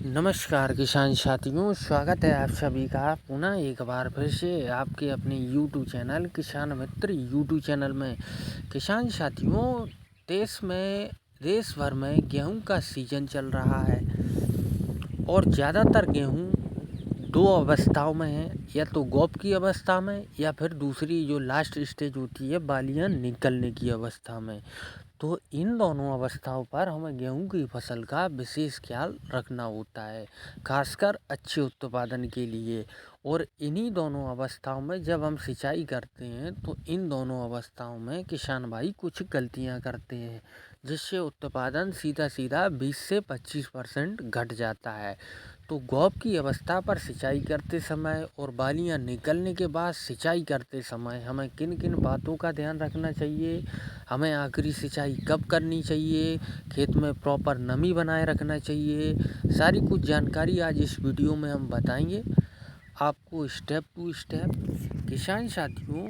नमस्कार किसान साथियों, स्वागत है आप सभी का पुनः एक बार फिर से आपके अपने यूट्यूब चैनल किसान मित्र यूट्यूब चैनल में। किसान साथियों, देश भर में गेहूं का सीजन चल रहा है और ज़्यादातर गेहूं दो अवस्थाओं में है, या तो गौप की अवस्था में या फिर दूसरी जो लास्ट स्टेज होती है बालियाँ निकलने की अवस्था में। तो इन दोनों अवस्थाओं पर हमें गेहूं की फसल का विशेष ख्याल रखना होता है, खासकर अच्छे उत्पादन के लिए। और इन्हीं दोनों अवस्थाओं में जब हम सिंचाई करते हैं तो इन दोनों अवस्थाओं में किसान भाई कुछ गलतियां करते हैं, जिससे उत्पादन सीधा सीधा 20 से 25% घट जाता है। तो गौप की अवस्था पर सिंचाई करते समय और बालियां निकलने के बाद सिंचाई करते समय हमें किन किन बातों का ध्यान रखना चाहिए, हमें आखिरी सिंचाई कब करनी चाहिए, खेत में प्रॉपर नमी बनाए रखना चाहिए, सारी कुछ जानकारी आज इस वीडियो में हम बताएंगे आपको स्टेप टू स्टेप। किसान साथियों,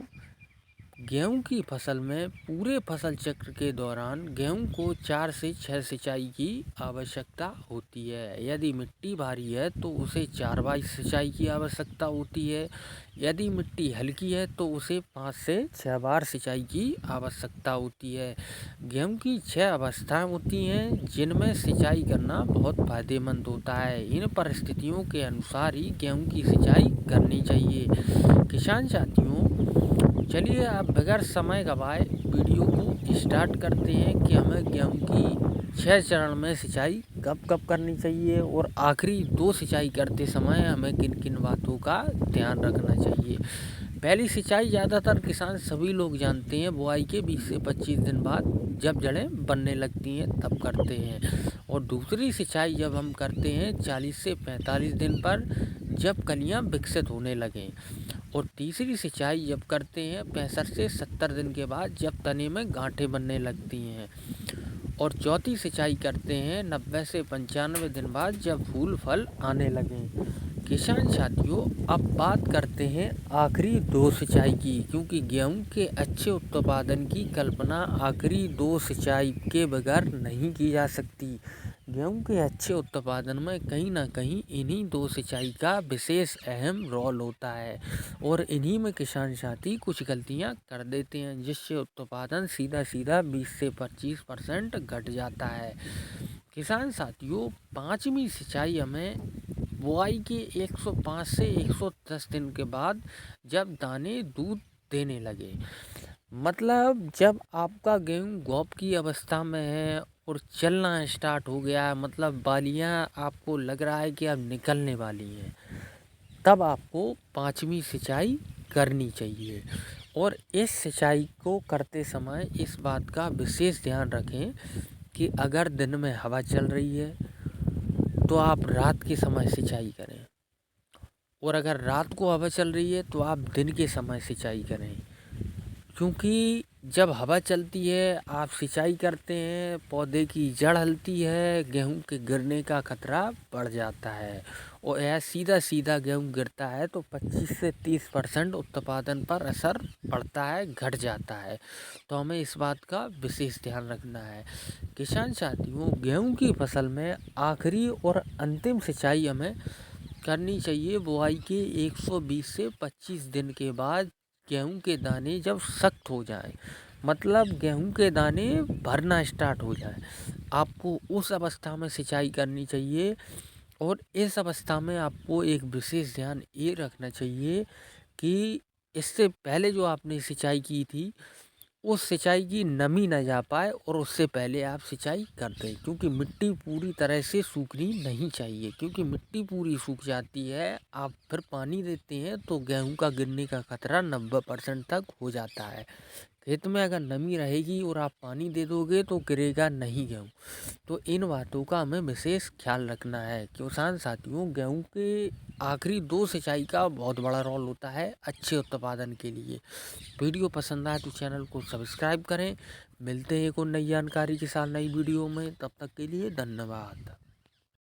गेहूं की फसल में पूरे फसल चक्र के दौरान गेहूं को 4 से 6 सिंचाई की आवश्यकता होती है। यदि मिट्टी भारी है तो उसे 4 बार सिंचाई की आवश्यकता होती है। यदि मिट्टी हल्की है तो उसे 5 से 6 बार सिंचाई की आवश्यकता होती है। गेहूं की 6 अवस्थाएं होती हैं जिनमें सिंचाई करना बहुत फायदेमंद होता है। इन परिस्थितियों के अनुसार ही गेहूं की सिंचाई करनी चाहिए। किसान साथियों, चलिए आप बगैर समय गवाए वीडियो को स्टार्ट करते हैं कि हमें गेहूं की 6 चरण में सिंचाई कब कब करनी चाहिए और आखिरी 2 सिंचाई करते समय हमें किन किन बातों का ध्यान रखना चाहिए। पहली सिंचाई ज़्यादातर किसान सभी लोग जानते हैं, बुआई के 20 से 25 दिन बाद जब जड़ें बनने लगती हैं तब करते हैं। और दूसरी सिंचाई जब हम करते हैं 40 से 45 दिन पर, जब कलियां विकसित होने लगें। और तीसरी सिंचाई जब करते हैं 65 से 70 दिन के बाद, जब तने में गांठें बनने लगती हैं। और चौथी सिंचाई करते हैं 90 से 95 दिन बाद, जब फूल फल आने लगें। किसान साथियों, अब बात करते हैं आखिरी 2 सिंचाई की, क्योंकि गेहूं के अच्छे उत्पादन की कल्पना आखिरी 2 सिंचाई के बगैर नहीं की जा सकती। गेहूं के अच्छे उत्पादन में कहीं ना कहीं इन्हीं 2 सिंचाई का विशेष अहम रोल होता है। और इन्हीं में किसान साथी कुछ गलतियां कर देते हैं, जिससे उत्पादन सीधा सीधा 20 से 25% घट जाता है। किसान साथियों, 5वीं सिंचाई हमें बुआई के 105 से 110 दिन के बाद, जब दाने दूध देने लगे, मतलब जब आपका गेहूं गौप की अवस्था में है और चलना स्टार्ट हो गया है, मतलब बालियां आपको लग रहा है कि अब निकलने वाली हैं, तब आपको 5वीं सिंचाई करनी चाहिए। और इस सिंचाई को करते समय इस बात का विशेष ध्यान रखें कि अगर दिन में हवा चल रही है तो आप रात के समय सिंचाई करें, और अगर रात को हवा चल रही है तो आप दिन के समय सिंचाई करें। क्योंकि जब हवा चलती है, आप सिंचाई करते हैं, पौधे की जड़ हिलती है, गेहूं के गिरने का खतरा बढ़ जाता है। और यह सीधा सीधा गेहूं गिरता है तो 25 से 30% उत्पादन पर असर पड़ता है, घट जाता है। तो हमें इस बात का विशेष ध्यान रखना है। किसान साथियों, गेहूं की फसल में आखिरी और अंतिम सिंचाई हमें करनी चाहिए बुआई के 120 से 25 दिन के बाद। गेहूं के दाने जब सख्त हो जाएं, मतलब गेहूं के दाने भरना स्टार्ट हो जाए, आपको उस अवस्था में सिंचाई करनी चाहिए। और इस अवस्था में आपको एक विशेष ध्यान ये रखना चाहिए कि इससे पहले जो आपने सिंचाई की थी उस सिंचाई की नमी न जा पाए, और उससे पहले आप सिंचाई कर दें, क्योंकि मिट्टी पूरी तरह से सूखनी नहीं चाहिए। क्योंकि मिट्टी पूरी सूख जाती है, आप फिर पानी देते हैं तो गेहूं का गिरने का खतरा 90% तक हो जाता है। खेत में अगर नमी रहेगी और आप पानी दे दोगे तो गिरेगा नहीं गेहूं। तो इन बातों का हमें विशेष ख्याल रखना है। किसान साथियों, गेहूं के आखिरी 2 सिंचाई का बहुत बड़ा रोल होता है अच्छे उत्पादन के लिए। वीडियो पसंद आए तो चैनल को सब्सक्राइब करें। मिलते हैं एक और नई जानकारी के साथ नई वीडियो में, तब तक के लिए धन्यवाद।